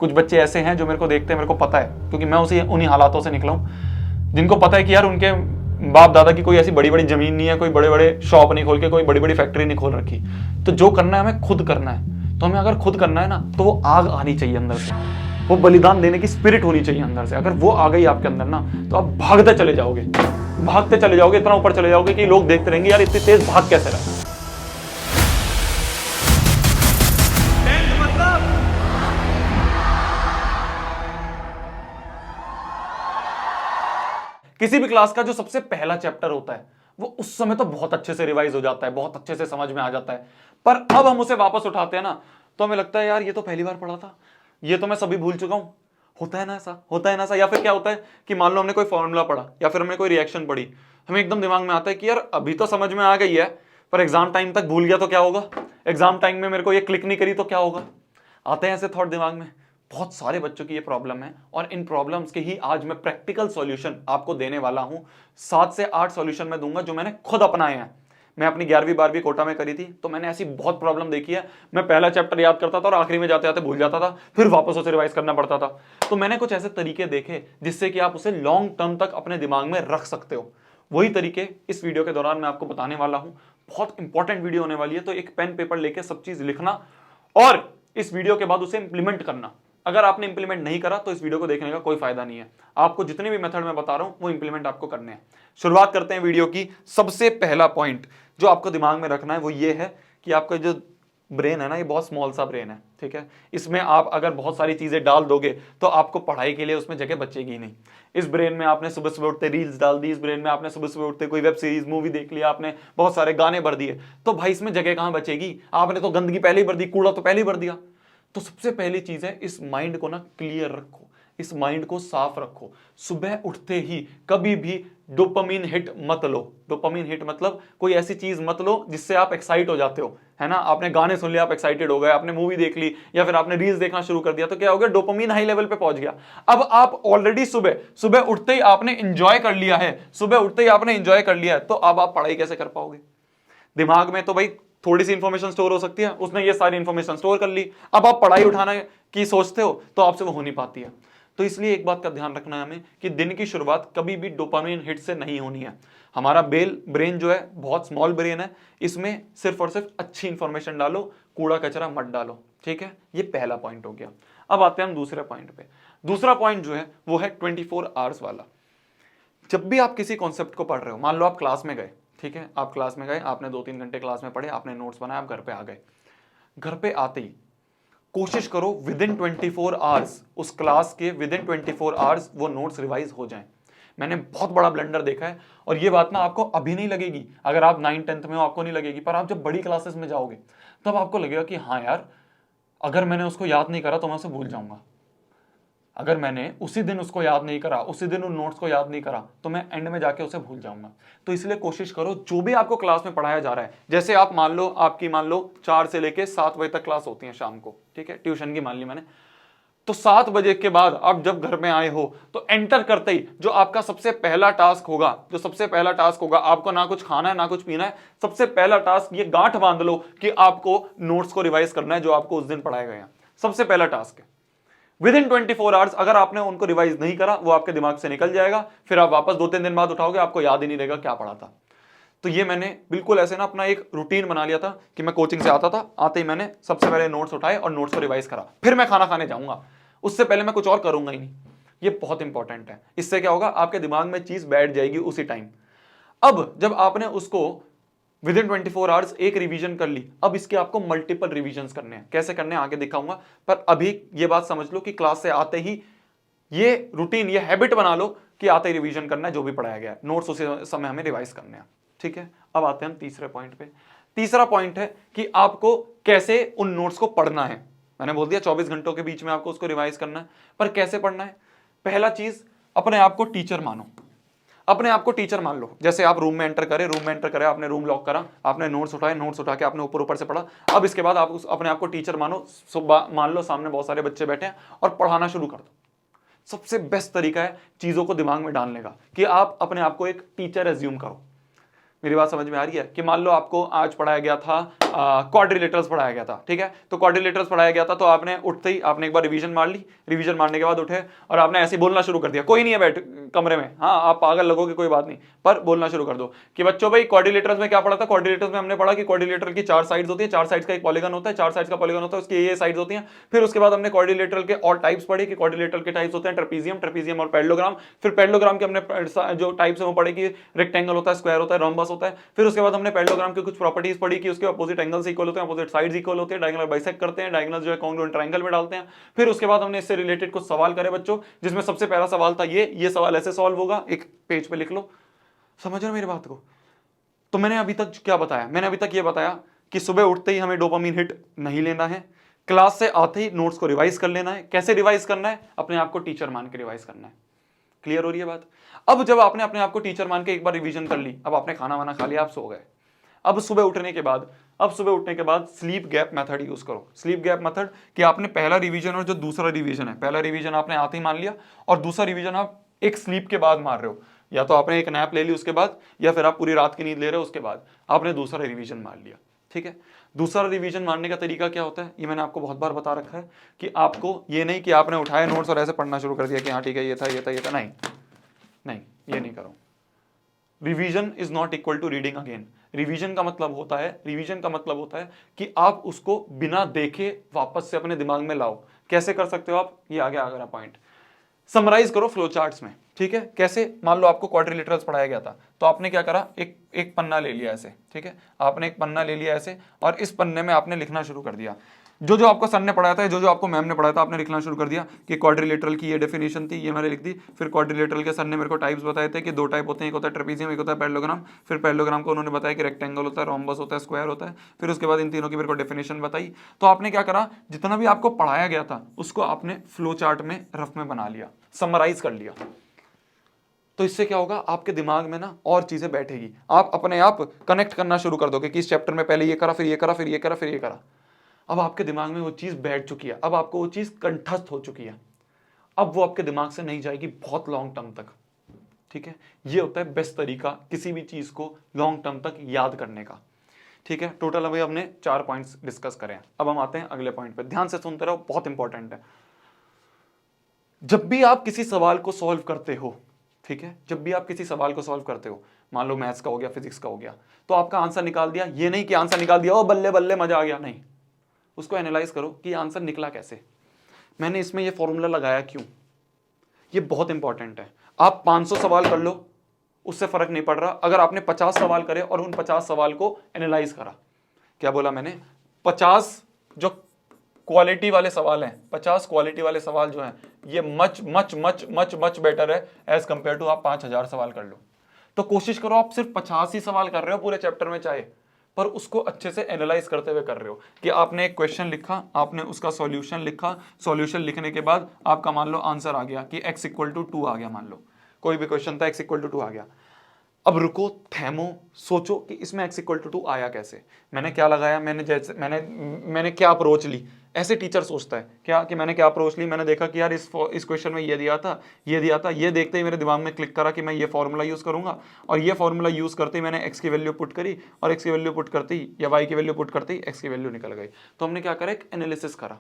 कुछ बच्चे ऐसे हैं जो मेरे को देखते हैं, मेरे को पता है क्योंकि मैं उन्हीं हालातों से निकला हूं, जिनको पता है कि यार उनके बाप दादा की कोई ऐसी बड़ी बड़ी जमीन नहीं है, कोई बड़े बड़े शॉप नहीं खोल के, कोई बड़ी बड़ी फैक्ट्री नहीं खोल रखी। तो जो करना है हमें खुद करना है। तो हमें अगर खुद करना है ना, तो वो आग आनी चाहिए अंदर से, वो बलिदान देने की स्पिरिट होनी चाहिए अंदर से। अगर वो आ गई आपके अंदर ना, तो आप भागते चले जाओगे, भागते चले जाओगे, इतना ऊपर चले जाओगे कि लोग देखते रहेंगे यार इतनी तेज भाग कैसे रहा। किसी भी क्लास का जो सबसे पहला चैप्टर होता है वो उस समय तो बहुत अच्छे से रिवाइज हो जाता है, बहुत अच्छे से समझ में आ जाता है, पर अब हम उसे वापस उठाते हैं ना, तो हमें लगता है यार ये तो पहली बार पढ़ा था, ये तो मैं सभी भूल चुका हूं। होता है ना ऐसा, होता है ना ऐसा। या फिर क्या होता है कि मान लो हमने कोई फॉर्मूला पढ़ा या फिर हमने कोई रिएक्शन पढ़ी, हमें एकदम दिमाग में आता है कि यार अभी तो समझ में आ गई है, पर एग्जाम टाइम तक भूल गया तो क्या होगा, एग्जाम टाइम में मेरे को ये क्लिक नहीं करी तो क्या होगा। आते हैं ऐसे थॉट दिमाग में। बहुत सारे बच्चों की ये प्रॉब्लम है और इन प्रॉब्लम्स के ही आज मैं प्रैक्टिकल सॉल्यूशन आपको देने वाला हूं। 7 से 8 सॉल्यूशन मैं दूंगा जो मैंने खुद अपनाए हैं। मैं अपनी 11वीं 12वीं कोटा में करी थी, तो मैंने ऐसी बहुत प्रॉब्लम देखी है। मैं पहला चैप्टर याद करता था और आखिरी में जाते जाते भूल जाता था, फिर वापस उसे रिवाइज करना पड़ता था। तो मैंने कुछ ऐसे तरीके देखे जिससे कि आप उसे लॉन्ग टर्म तक अपने दिमाग में रख सकते हो। वही तरीके इस वीडियो के दौरान मैं आपको बताने वाला हूं। बहुत इंपॉर्टेंट वीडियो होने वाली है, तो एक पेन पेपर लेके सब चीज लिखना और इस वीडियो के बाद उसे इंप्लीमेंट करना। अगर आपने इंप्लीमेंट नहीं करा तो इस वीडियो को देखने का कोई फायदा नहीं है। आपको जितने भी मेथड मैं बता रहा हूं वो इंप्लीमेंट आपको करने हैं। शुरुआत करते हैं वीडियो की। सबसे पहला पॉइंट जो आपको दिमाग में रखना है वो ये है कि आपका जो ब्रेन है ना, ये बहुत स्मॉल सा ब्रेन है, ठीक है। इसमें आप अगर बहुत सारी चीजें डाल दोगे तो आपको पढ़ाई के लिए उसमें जगह बचेगी नहीं। इस ब्रेन में आपने सुबह सुबह उठते रील्स डाल दी, इस ब्रेन में आपने सुबह सुबह उठते कोई वेब सीरीज मूवी देख लिया, आपने बहुत सारे गाने भर दिए, तो भाई इसमें जगह कहां बचेगी। आपने तो गंदगी पहले ही भर दी, कूड़ा तो पहले ही भर दिया। तो सबसे पहली चीज है, इस माइंड को ना क्लियर रखो, इस माइंड को साफ रखो। सुबह उठते ही कभी भी डोपामीन हिट मत लो। डोपामीन हिट मतलब कोई ऐसी चीज मत लो जिससे आप एक्साइट हो जाते हो, है ना। आपने गाने सुन लिया, आप एक्साइटेड हो गए, आपने मूवी देख ली या फिर आपने रील्स देखना शुरू कर दिया, तो क्या हो गया, डोपामीन हाई लेवल पे पहुंच गया। अब आप ऑलरेडी सुबह सुबह उठते ही आपने इंजॉय कर लिया है, सुबह उठते ही आपने इंजॉय कर लिया है, तो अब आप पढ़ाई कैसे कर पाओगे। दिमाग में तो भाई थोड़ी सी इंफॉर्मेशन स्टोर हो सकती है, उसने ये सारी इंफॉर्मेशन स्टोर कर ली। अब आप पढ़ाई उठाना की सोचते हो तो आपसे वो हो नहीं पाती है। तो इसलिए एक बात का ध्यान रखना है हमें कि दिन की शुरुआत कभी भी डोपामिन हिट से नहीं होनी है। हमारा ब्रेन जो है बहुत स्मॉल ब्रेन है, इसमें सिर्फ और सिर्फ अच्छी इंफॉर्मेशन डालो, कूड़ा कचरा मत डालो, ठीक है। ये पहला पॉइंट हो गया। अब आते हैं हम दूसरे पॉइंट पे। दूसरा पॉइंट जो है वो है 24 आवर्स वाला। जब भी आप किसी कॉन्सेप्ट को पढ़ रहे हो, मान लो आप क्लास में गए, ठीक है, आप क्लास में गए, आपने 2-3 घंटे क्लास में पढ़े, आपने नोट्स बनाए, आप घर पे आ गए। घर पे आते ही कोशिश करो विद इन 24 आवर्स, उस क्लास के विद इन 24 आवर्स वो नोट्स रिवाइज हो जाएं। मैंने बहुत बड़ा ब्लंडर देखा है, और ये बात ना आपको अभी नहीं लगेगी, अगर आप 9th-10th में हो आपको नहीं लगेगी, पर आप जब बड़ी क्लासेस में जाओगे तब आपको लगेगा कि हाँ यार, अगर मैंने उसको याद नहीं करा तो मैं उसे भूल जाऊंगा। अगर मैंने उसी दिन उसको याद नहीं करा, उसी दिन उन नोट्स को याद नहीं करा, तो मैं एंड में जाके उसे भूल जाऊंगा। तो इसलिए कोशिश करो जो भी आपको क्लास में पढ़ाया जा रहा है, जैसे आप मान लो आपकी 4 से लेके 7 बजे तक क्लास होती है शाम को, ठीक है, ट्यूशन की मान ली मैंने, तो 7 बजे के बाद आप जब घर में आए हो तो एंटर करते ही जो आपका सबसे पहला टास्क होगा, आपको ना कुछ खाना है ना कुछ पीना है, सबसे पहला टास्क ये गांठ बांध लो कि आपको नोट्स को रिवाइज करना है जो आपको उस दिन पढ़ाए गए हैं। सबसे पहला टास्क है। विद इन 24 आवर्स अगर आपने उनको रिवाइज नहीं करा, वो आपके दिमाग से निकल जाएगा, फिर आप वापस 2-3 दिन बाद उठाओगे, आपको याद ही नहीं रहेगा क्या पढ़ा था। तो ये मैंने बिल्कुल ऐसे ना अपना एक रूटीन बना लिया था कि मैं कोचिंग से आता था, आते ही मैंने सबसे पहले नोट्स उठाए और नोट्स को रिवाइज करा, फिर मैं खाना खाने जाऊंगा, उससे पहले मैं कुछ और करूंगा ही नहीं। ये बहुत इंपॉर्टेंट है। इससे क्या होगा, आपके दिमाग में चीज बैठ जाएगी उसी टाइम। अब जब आपने उसको विद इन 24 आवर्स एक रिवीजन कर ली, अब इसके आपको मल्टीपल रिवीजन करने हैं। कैसे करने हैं आगे दिखाऊंगा, पर अभी ये बात समझ लो कि क्लास से आते ही ये रूटीन, ये हैबिट बना लो कि आते ही रिवीजन करना है जो भी पढ़ाया गया है, नोट्स उसी समय हमें रिवाइज करने हैं, ठीक है। अब आते हैं हम तीसरे पॉइंट पे। तीसरा पॉइंट है कि आपको कैसे उन नोट्स को पढ़ना है। मैंने बोल दिया 24 घंटों के बीच में आपको उसको रिवाइज करना है, पर कैसे पढ़ना है। पहला चीज, अपने आप को टीचर मानो। अपने आप को टीचर मान लो। जैसे आप रूम में एंटर करे, आपने रूम लॉक करा, आपने नोट्स उठाए, नोट्स उठा के आपने ऊपर से पढ़ा। अब इसके बाद आप अपने आप को टीचर मानो। मान लो सामने बहुत सारे बच्चे बैठे हैं और पढ़ाना शुरू कर दो। सबसे बेस्ट तरीका है चीजों को दिमाग में डालने का कि आप अपने आप को एक टीचर एज्यूम करो। मेरी बात समझ में आ रही है कि मान लो आपको आज पढ़ाया गया था क्वाड्रिलेटरल्स पढ़ाया गया था, ठीक है। तो क्वाड्रिलेटरल्स पढ़ाया गया था, तो आपने उठते ही आपने एक बार रिवीजन मार ली, रिवीजन मारने के बाद उठे और आपने ऐसे बोलना शुरू कर दिया, कोई नहीं है बैठ कमरे में, हाँ आप पागल लगोगे कोई बात नहीं, पर बोलना शुरू कर दो कि बच्चों भाई क्वाड्रिलेटरल्स में क्या पढ़ा था। क्वाड्रिलेटरल्स में हमने पढ़ा कि क्वाड्रिलेटरल की 4 साइड्स होती है, 4 साइड्स का एक पॉलीगन होता है, 4 साइड्स का पॉलीगन होता है, उसकी ये साइड्स होती हैं। फिर उसके बाद हमने क्वाड्रिलेटरल के और टाइप्स पढ़े कि क्वाड्रिलेटरल के टाइप्स होते हैं ट्रेपीजियम, ट्रेपीजियम और पैरेललोग्राम। फिर पैरेललोग्राम के हमने जो टाइप्स है वो पढ़े कि रेक्टेंगल होता है, स्क्वायर होता है, रोम्बस होता है। फिर उसके बाद हमने पैरेललोग्राम की कुछ प्रॉपर्टीज पढ़ी कि उसके अपोजिट एंगल्स इक्वल होते हैं, अपोजिट साइड्स इक्वल होते हैं, डायगोनल बाइसेक्ट करते हैं, डायगोनल जो है कॉन्ग्रुएंट ट्रायंगल में डालते हैं। फिर उसके बाद हमने इससे रिलेटेड कुछ सवाल करे बच्चों, जिसमें सबसे पहला सवाल था ये सवाल ऐसे सॉल्व होगा, एक पेज पे लिख लो। समझ रहे हो मेरी बात को? तो मैंने अभी तक क्या बताया? मैंने अभी तक ये बताया कि सुबह उठते ही हमें डोपामिन हिट नहीं लेना है, क्लास से आते ही नोट्स को रिवाइज कर लेना है। कैसे रिवाइज करना है? अपने आप को टीचर मान के रिवाइज करना है। क्लियर हो रही है बात? अब जब आपने अपने आप को टीचर मान के एक बार रिवीजन कर ली, अब आपने खाना वाना खा लिया, आप सो गए। अब सुबह उठने के बाद स्लीप गैप मेथड यूज करो। स्लीप गैप मेथड कि आपने पहला रिवीजन और जो दूसरा रिवीजन है, पहला रिवीजन आपने आते ही मान लिया और दूसरा रिवीजन आप एक स्लीप के बाद मार रहे हो, या तो आपने एक नैप ले ली उसके बाद, या फिर आप पूरी रात की नींद ले रहे हो उसके बाद आपने दूसरा रिवीजन मार लिया, ठीक है। दूसरा रिवीजन मारने का तरीका क्या होता है, ये मैंने आपको बहुत बार बता रखा है कि आपको ये नहीं कि आपने उठाए नोट्स और ऐसे पढ़ना शुरू कर दिया कि हाँ ठीक है ये था, नहीं, ये नहीं करो। Revision is not equal to reading again. Revision का मतलब होता है कि आप उसको बिना देखे वापस से अपने दिमाग में लाओ। कैसे कर सकते हो आप? ये आगे आ पॉइंट। समराइज करो फ्लो चार्ट्स में, ठीक है। कैसे? मान लो आपको क्वाड्रिलेटरल्स पढ़ाया गया था, तो आपने क्या करा, एक पन्ना ले लिया ऐसे, ठीक है। आपने एक पन्ना ले लिया ऐसे और इस पन्ने में आपने लिखना शुरू कर दिया जो जो आपको सर ने पढ़ाया था, जो जो आपको मैम ने पढ़ाया था, आपने लिखना शुरू कर दिया कि क्वाड्रिलेटरल की ये डेफिनेशन थी, ये मैंने लिख दी। फिर क्वाड्रिलेटरल के सर ने मेरे को टाइप्स बताए थे कि 2 टाइप होते हैं, एक होता है ट्रेपीजियम, एक होता है पैरेललोग्राम। फिर पैरेललोग्राम को उन्होंने बताया कि रेक्टेंगल होता है, रोम्बस होता है, स्क्वायर होता है। फिर उसके बाद इन तीनों की मेरे को डेफिनेशन बताई। तो आपने क्या करा, जितना भी आपको पढ़ाया गया था उसको आपने फ्लो चार्ट में रफ में बना लिया, समराइज कर लिया। तो इससे क्या होगा, आपके दिमाग में ना और चीजें बैठेगी, आप अपने आप कनेक्ट करना शुरू कर दोगे कि इस चैप्टर में पहले ये करा, फिर ये करा, फिर ये करा, फिर ये करा। अब आपके दिमाग में वो चीज बैठ चुकी है, अब आपको वो चीज कंठस्थ हो चुकी है, अब वो आपके दिमाग से नहीं जाएगी बहुत लॉन्ग टर्म तक, ठीक है। ये होता है बेस्ट तरीका किसी भी चीज को लॉन्ग टर्म तक याद करने का, ठीक है। टोटल अभी हमने 4 पॉइंट्स डिस्कस करे हैं। अब हम आते हैं अगले पॉइंट पे, ध्यान से सुनते रहो, बहुत इंपॉर्टेंट है। जब भी आप किसी सवाल को सॉल्व करते हो, ठीक है, जब भी आप किसी सवाल को सॉल्व करते हो, मान लो मैथ्स का हो गया, फिजिक्स का हो गया, तो आपका आंसर निकाल दिया, ये नहीं कि आंसर निकाल दिया ओ बल्ले बल्ले मजा आ गया, नहीं, उसको एनालाइज करो कि आंसर निकला कैसे, मैंने इसमें ये फॉर्मूला लगाया क्यों। ये बहुत इंपॉर्टेंट है। आप 500 सवाल कर लो, उससे फर्क नहीं पड़ रहा अगर आपने 50 सवाल करे और उन 50 सवाल को एनालाइज करा। क्या बोला मैंने? 50 जो क्वालिटी वाले सवाल हैं, 50 क्वालिटी वाले सवाल जो हैं, ये much much much much much better है एज कंपेयर टू आप 5000 सवाल कर लो। तो कोशिश करो आप सिर्फ 50 ही सवाल कर रहे हो पूरे चैप्टर में चाहे, पर उसको अच्छे से एनालाइज करते हुए कर रहे हो कि आपने एक क्वेश्चन लिखा, आपने उसका सॉल्यूशन लिखा, सॉल्यूशन लिखने के बाद आपका मान लो आंसर आ गया कि x इक्वल टू 2 आ गया, मान लो कोई भी क्वेश्चन था x इक्वल टू 2 आ गया। अब रुको, थैमो, सोचो कि इसमें x इक्वल टू 2 आया कैसे, मैंने क्या लगाया, मैंने क्या अप्रोच ली। ऐसे टीचर सोचता है क्या कि मैंने क्या अप्रोच ली, मैंने देखा कि यार इस क्वेश्चन में ये दिया था, ये देखते ही मेरे दिमाग में क्लिक करा कि मैं ये फॉर्मूला यूज करूंगा, और ये फॉर्मूला यूज करते ही मैंने x की वैल्यू पुट करी, और x की वैल्यू पुट करते ही या y की वैल्यू पुट करते ही x की वैल्यू निकल गई। तो हमने क्या करा, एक एनालिसिस करा।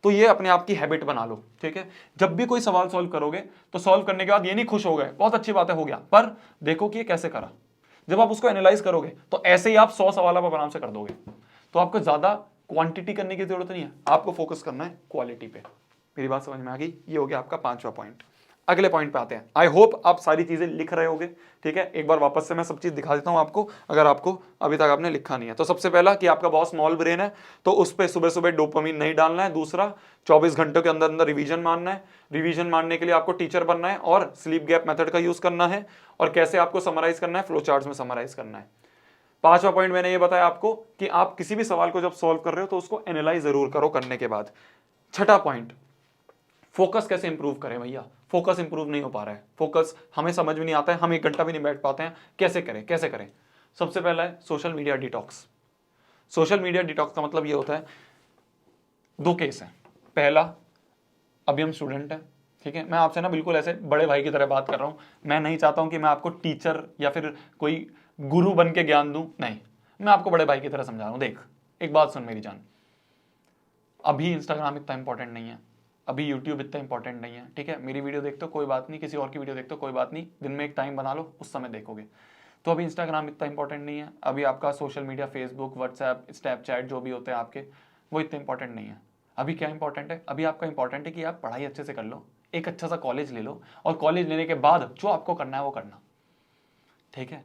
तो ये अपने आप की हैबिट बना लो, ठीक है। जब भी कोई सवाल सॉल्व करोगे तो सॉल्व करने के बाद ये नहीं खुश हो गए बहुत अच्छी बात है हो गया, पर देखो कि ये कैसे करा। जब आप उसको एनालाइज करोगे तो ऐसे ही आप 100 सवाल आप आराम से कर दोगे। तो आपको ज्यादा क्वांटिटी करने की जरूरत नहीं है, आपको फोकस करना है क्वालिटी पे। मेरी बात समझ में आ गई? ये हो गया आपका 5वां पॉइंट। अगले पॉइंट पे आते हैं। आई होप आप सारी चीजें लिख रहे होगे, ठीक है। एक बार वापस से मैं सब चीज दिखा देता हूं आपको, अगर आपको अभी तक आपने लिखा नहीं है। तो सबसे पहला कि आपका बहुत स्मॉल ब्रेन है, तो उस पर सुबह सुबह डोपामिन नहीं डालना है। दूसरा, 24 घंटों के अंदर अंदर रिवीजन मारना है। रिवीजन मारने के लिए आपको टीचर बनना है और स्लीप गैप मेथड का यूज करना है। और कैसे आपको समराइज करना है, फ्लो चार्ट्स में समराइज करना है। 5वां पॉइंट मैंने ये बताया आपको कि आप किसी भी सवाल को जब सॉल्व कर रहे हो तो उसको एनालाइज जरूर करो करने के बाद। 6वां पॉइंट, फोकस कैसे इंप्रूव करें भैया। फोकस इंप्रूव नहीं हो पा रहा है, फोकस हमें समझ में नहीं आता है, हम 1 घंटा भी नहीं बैठ पाते हैं। कैसे करें? सबसे पहला है social media detox. Social media detox का मतलब ये होता है, 2 केस है। पहला, अभी हम स्टूडेंट हैं, ठीक है, मैं आपसे ना बिल्कुल ऐसे बड़े भाई की तरह बात कर रहा हूं। मैं नहीं चाहता हूं कि मैं आपको टीचर या फिर कोई गुरु बन के ज्ञान दूं, नहीं, मैं आपको बड़े भाई की तरह समझा रहा हूं। देख एक बात सुन मेरी जान, अभी इंस्टाग्राम इतना इंपॉर्टेंट नहीं है, अभी यूट्यूब इतना इंपॉर्टेंट नहीं है, ठीक है। मेरी वीडियो देखते हो कोई बात नहीं, किसी और की वीडियो देखते हो कोई बात नहीं, दिन में एक टाइम बना लो, उस समय देखोगे। तो अभी इंस्टाग्राम इतना इंपॉर्टेंट नहीं है, अभी आपका social media Facebook WhatsApp Snapchat जो भी होते हैं आपके, वो इतने इंपॉर्टेंट नहीं है। अभी क्या इंपॉर्टेंट है, अभी आपका इंपॉर्टेंट है कि आप पढ़ाई अच्छे से कर लो, एक अच्छा सा कॉलेज ले लो, और कॉलेज लेने के बाद जो आपको करना है वो करना, ठीक है।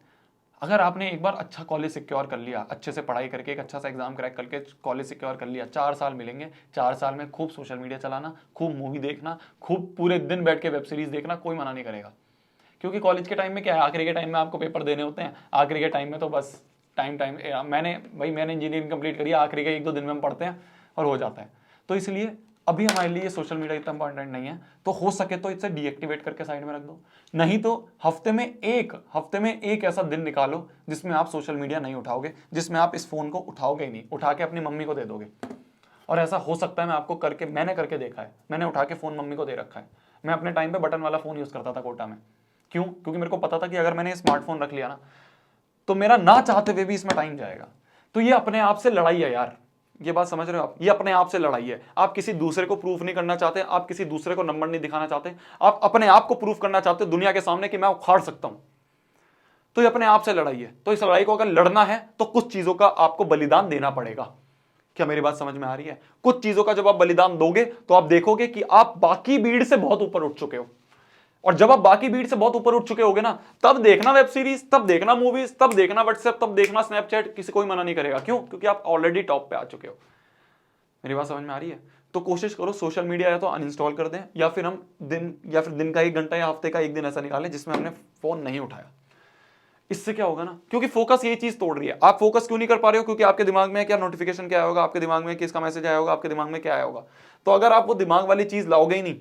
अगर आपने एक बार अच्छा कॉलेज सिक्योर कर लिया, अच्छे से पढ़ाई करके एक अच्छा सा एग्जाम क्रैक करके कॉलेज सिक्योर कर लिया, 4 साल मिलेंगे, 4 साल में खूब सोशल मीडिया चलाना, खूब मूवी देखना, खूब पूरे दिन बैठ के वेब सीरीज देखना, कोई मना नहीं करेगा। क्योंकि कॉलेज के टाइम में क्या है, आखिरी के टाइम में आपको पेपर देने होते हैं, आखिरी के टाइम में तो बस मैंने इंजीनियरिंग कंप्लीट करी है, आखिरी के 1-2 दिन में हम पढ़ते हैं और हो जाता है। तो इसलिए अभी हमारे लिए सोशल मीडिया इतना इंपॉर्टेंट नहीं है, तो हो सके तो इसे डीएक्टिवेट करके साइड में रख दो। नहीं तो हफ्ते में एक ऐसा दिन निकालो जिसमें आप सोशल मीडिया नहीं उठाओगे, जिसमें आप इस फोन को उठाओगे ही नहीं, उठा के अपनी मम्मी को दे दोगे। और ऐसा हो सकता है, मैंने करके देखा है, मैंने उठा के फोन मम्मी को दे रखा है। मैं अपने टाइम पे बटन वाला फोन यूज करता था कोटा में। क्यों? क्योंकि मेरे को पता था कि अगर मैंने स्मार्टफोन रख लिया ना, तो मेरा ना चाहते हुए भी इसमें टाइम जाएगा। तो ये अपने आप से लड़ाई है यार, ये बात समझ रहे हो आप? ये अपने आप से लड़ाई है। आप किसी दूसरे को प्रूफ नहीं करना चाहते, आप किसी दूसरे को नंबर नहीं दिखाना चाहते, आप अपने आप को प्रूफ करना चाहते हो दुनिया के सामने कि मैं उखाड़ सकता हूं। तो ये अपने आप से लड़ाई है। तो इस लड़ाई को अगर लड़ना है तो कुछ चीजों का आपको बलिदान देना पड़ेगा। क्या मेरी बात समझ में आ रही है? कुछ चीजों का जब आप बलिदान दोगे तो आप देखोगे कि आप बाकी भीड़ से बहुत ऊपर उठ चुके हो। और जब आप बाकी भीड़ से बहुत ऊपर उठ चुके होगे ना, तब देखना वेब सीरीज, तब देखना मूवीज, तब देखना व्हाट्सएप, तब देखना स्नैपचैट, किसी कोई मना नहीं करेगा। क्यों? क्योंकि आप ऑलरेडी टॉप पे आ चुके हो। मेरी बात समझ में आ रही है? तो कोशिश करो सोशल मीडिया या तो अनइंस्टॉल कर दें, या फिर दिन का 1 घंटा या हफ्ते का 1 दिन ऐसा निकालें जिसमें हमने फोन नहीं उठाया। इससे क्या होगा ना, क्योंकि फोकस ये चीज तोड़ रही है। आप फोकस क्यों नहीं कर पा रहे हो? क्योंकि आपके दिमाग में क्या नोटिफिकेशन क्या आया होगा, आपके दिमाग में किसका मैसेज आया होगा, आपके दिमाग में क्या आया होगा। तो अगर आप वो दिमाग वाली चीज लाओगे ही नहीं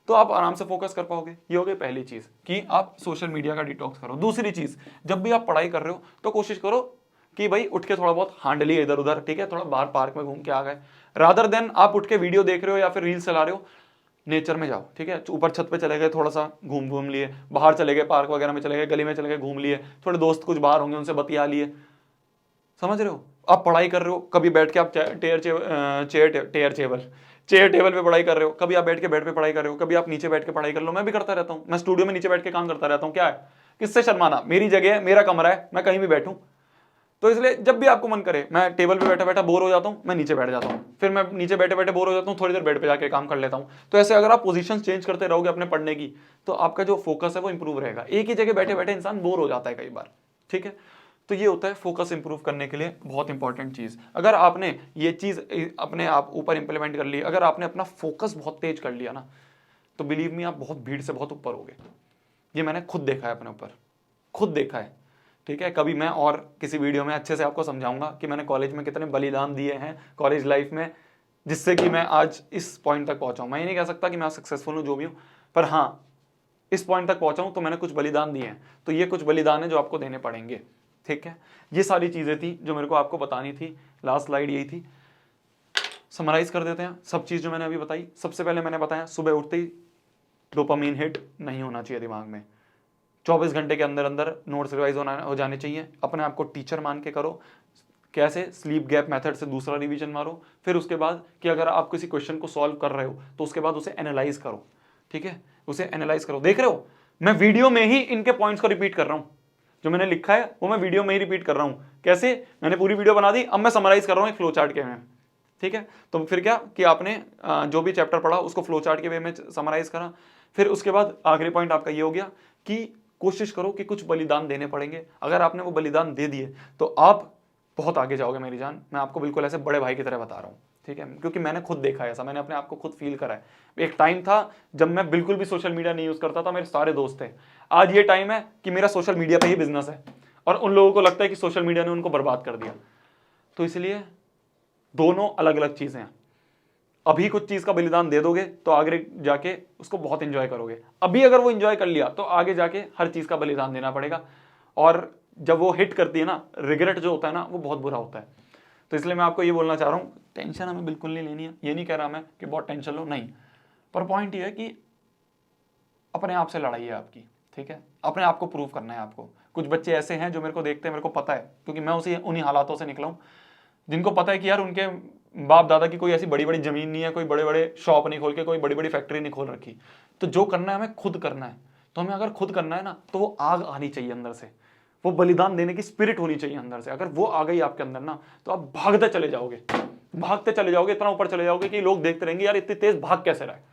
तो आप आराम से फोकस कर पाओगे। ये हो गई पहली चीज कि आप सोशल मीडिया का डिटॉक्स करो। दूसरी चीज, जब भी आप पढ़ाई कर रहे हो तो कोशिश करो कि भाई उठ के थोड़ा बहुत हांड लिए इधर उधर, ठीक है, थोड़ा बाहर पार्क में घूम के आ गए, रादर देन आप उठ के वीडियो देख रहे हो या फिर रील्स चला रहे हो। नेचर में जाओ, ठीक है, ऊपर छत पे चले गए, थोड़ा सा घूम लिए, बाहर चले गए, पार्क वगैरह में चले गए, गली में चले गए, घूम लिए, थोड़े दोस्त कुछ बाहर होंगे उनसे बतिया लिए। समझ रहे हो? आप पढ़ाई कर रहे हो, कभी बैठ के आप चेयर टेबल पे पढ़ाई कर रहे हो, कभी आप बैठ के बेड पे पढ़ाई कर रहे हो, कभी आप नीचे बैठ के पढ़ाई कर लो। मैं भी करता रहता हूँ, मैं स्टूडियो में नीचे बैठ के काम करता रहता हूँ। क्या है, किससे शर्माना? मेरी जगह है, मेरा कमरा है, मैं कहीं भी बैठूं। तो इसलिए जब भी आपको मन करे, मैं टेबल पे बैठा बैठा बोर हो जाता हूँ, मैं नीचे बैठ जाता हूँ, फिर मैं नीचे बैठे बैठे बोर हो जाता हूँ, थोड़ी देर बेड पे जाके काम कर लेता हूँ। तो ऐसे अगर आप पोजीशन चेंज करते रहोगे अपने पढ़ने की, तो आपका जो फोकस है वो इंप्रूव रहेगा। एक ही जगह बैठे बैठे इंसान बोर हो जाता है कई बार, ठीक है। तो ये होता है फोकस इंप्रूव करने के लिए बहुत इंपॉर्टेंट चीज। अगर आपने ये चीज अपने आप ऊपर इंप्लीमेंट कर ली, अगर आपने अपना फोकस बहुत तेज कर लिया ना, तो बिलीव मी आप बहुत भीड़ से बहुत ऊपर हो गए। ये मैंने खुद देखा है, अपने ऊपर खुद देखा है, ठीक है। कभी मैं और किसी वीडियो में अच्छे से आपको समझाऊंगा कि मैंने कॉलेज में कितने बलिदान दिए हैं कॉलेज लाइफ में, जिससे कि मैं आज इस पॉइंट तक पहुंचा हूं। मैं ये नहीं कह सकता कि मैं सक्सेसफुल हूं जो भी हूं, पर हाँ इस पॉइंट तक पहुंचा हूं तो मैंने कुछ बलिदान दिए हैं। तो ये कुछ बलिदान है जो आपको देने पड़ेंगे, ठीक है। ये सारी चीजें थी जो मेरे को आपको बतानी थी। लास्ट स्लाइड यही थी। समराइज कर देते हैं सब चीज जो मैंने अभी बताई। सबसे पहले मैंने बताया सुबह उठते ही डोपामीन हिट नहीं होना चाहिए दिमाग में। 24 घंटे के अंदर अंदर नोट्स रिवाइज हो जाने चाहिए। अपने आप को टीचर मान के करो। कैसे? स्लीप गैप मेथड से दूसरा रिवीजन मारो। फिर उसके बाद कि अगर आप किसी क्वेश्चन को सॉल्व कर रहे हो तो उसके बाद उसे एनालाइज करो, ठीक है, उसे एनालाइज करो। देख रहे हो मैं वीडियो में ही इनके पॉइंट्स को रिपीट कर रहा हूं, जो मैंने लिखा है वो मैं वीडियो में ही रिपीट कर रहा हूं। कैसे? मैंने पूरी वीडियो बना दी, अब मैं समराइज कर रहा हूं एक फ्लो चार्ट के में, ठीक है। तो फिर क्या कि आपने जो भी चैप्टर पढ़ा उसको फ्लो चार्ट के वे में समराइज करा। फिर उसके बाद आखिरी पॉइंट आपका ये हो गया कि कोशिश करो कि कुछ बलिदान देने पड़ेंगे। अगर आपने वो बलिदान दे दिए तो आप बहुत आगे जाओगे मेरी जान। मैं आपको बिल्कुल ऐसे बड़े भाई की तरह बता रहा हूँ, ठीक है, क्योंकि मैंने खुद देखा है ऐसा, मैंने अपने आप को खुद फील करा है। एक टाइम था जब मैं बिल्कुल भी सोशल मीडिया नहीं यूज करता था, मेरे सारे दोस्त थे। आज ये टाइम है कि मेरा सोशल मीडिया पे ही बिजनेस है और उन लोगों को लगता है कि सोशल मीडिया ने उनको बर्बाद कर दिया। तो इसलिए दोनों अलग अलग चीजें हैं। अभी कुछ चीज का बलिदान दे दोगे तो आगे जाके उसको बहुत एंजॉय करोगे। अभी अगर वो एंजॉय कर लिया तो आगे जाके हर चीज का बलिदान देना पड़ेगा। और जब वो हिट करती है ना, रिग्रेट जो होता है ना, वो बहुत बुरा होता है। तो इसलिए मैं आपको ये बोलना चाह रहा हूँ, टेंशन हमें बिल्कुल नहीं लेनी है। ये नहीं कह रहा मैं कि बहुत टेंशन लो, नहीं, पर पॉइंट ये है कि अपने आप से लड़ाई है आपकी, ठीक है। अपने आप को प्रूव करना है आपको। कुछ बच्चे ऐसे हैं जो मेरे को देखते हैं, मेरे को पता है, क्योंकि मैं उन्हीं हालातों से निकला हूं, जिनको पता है कि यार उनके बाप दादा की कोई ऐसी बड़ी बड़ी जमीन नहीं है, कोई बड़े बड़े शॉप नहीं खोल के, कोई बड़ी बड़ी फैक्ट्री नहीं खोल रखी। तो जो करना है हमें खुद करना है। तो हमें अगर खुद करना है ना, तो वो आग आनी चाहिए अंदर से, वो बलिदान देने की स्पिरिट होनी चाहिए अंदर से। अगर वो आ गई आपके अंदर ना, तो आप भागते चले जाओगे, भागते चले जाओगे, इतना ऊपर चले जाओगे कि लोग देखते रहेंगे यार इतनी तेज भाग कैसे रहा है।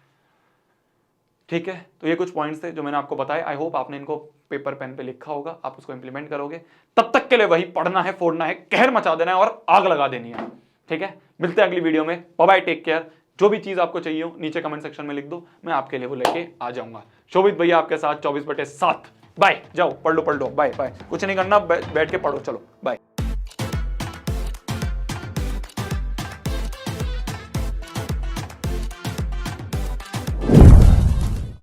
ठीक है, तो ये कुछ पॉइंट्स थे जो मैंने आपको बताए। आई होप आपने इनको पेपर पेन पे लिखा होगा, आप उसको इंप्लीमेंट करोगे। तब तक के लिए वही पढ़ना है, फोड़ना है, कहर मचा देना है और आग लगा देनी है। ठीक है, मिलते हैं अगली वीडियो में। Bye bye, take care. जो भी चीज आपको चाहिए हो नीचे कमेंट सेक्शन में लिख दो, मैं आपके लिए वो लेके आ जाऊंगा। शोभित भैया आपके साथ 24/7। बाय, जाओ पढ़ लो, बाय बाय। कुछ नहीं करना, बैठ के पढ़ो, चलो बाय।